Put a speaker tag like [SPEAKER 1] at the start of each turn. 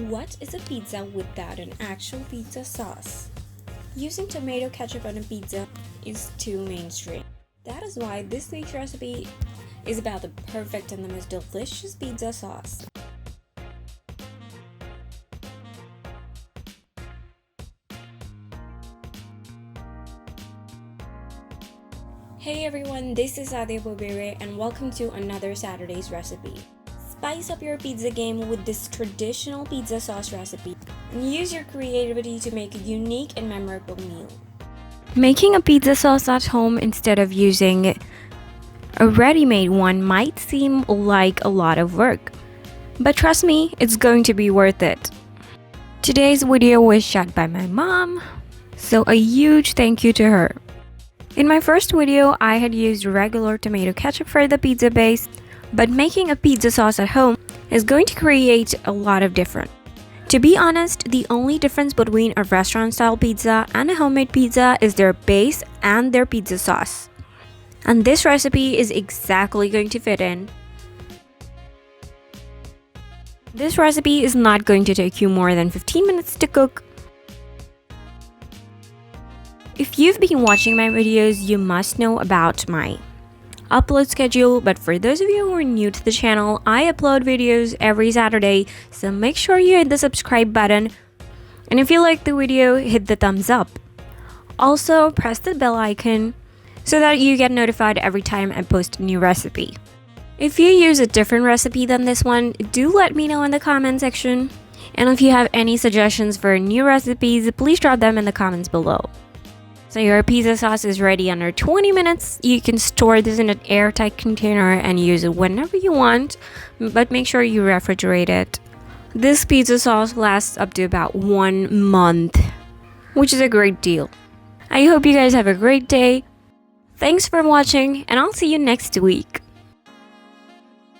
[SPEAKER 1] What is a pizza without an actual pizza sauce? Using tomato ketchup on a pizza is too mainstream. That is why this week's recipe is about the perfect and the most delicious pizza sauce. Hey everyone, this is Ade Bobere and welcome to another Saturday's recipe. Spice up your pizza game with this traditional pizza sauce recipe and use your creativity to make a unique and memorable meal. Making a pizza sauce at home instead of using a ready-made one might seem like a lot of work, but trust me, it's going to be worth it. Today's video was shot by my mom, so a huge thank you to her. In my first video, I had used regular tomato ketchup for the pizza base, but making a pizza sauce at home is going to create a lot of different. To be honest, the only difference between a restaurant-style pizza and a homemade pizza is their base and their pizza sauce. And this recipe is exactly going to fit in. This recipe is not going to take you more than 15 minutes to cook. If you've been watching my videos, you must know about my upload schedule, but for those of you who are new to the channel, I upload videos every Saturday, so make sure you hit the subscribe button, and if you like the video, hit the thumbs up. Also, press the bell icon so that you get notified every time I post a new recipe. If you use a different recipe than this one, do let me know in the comment section, and if you have any suggestions for new recipes, please drop them in the comments below. So your pizza sauce is ready under 20 minutes. You can store this in an airtight container and use it whenever you want, but make sure you refrigerate it. This pizza sauce lasts up to about 1 month, which is a great deal. I hope you guys have a great day. Thanks for watching, and I'll see you next week.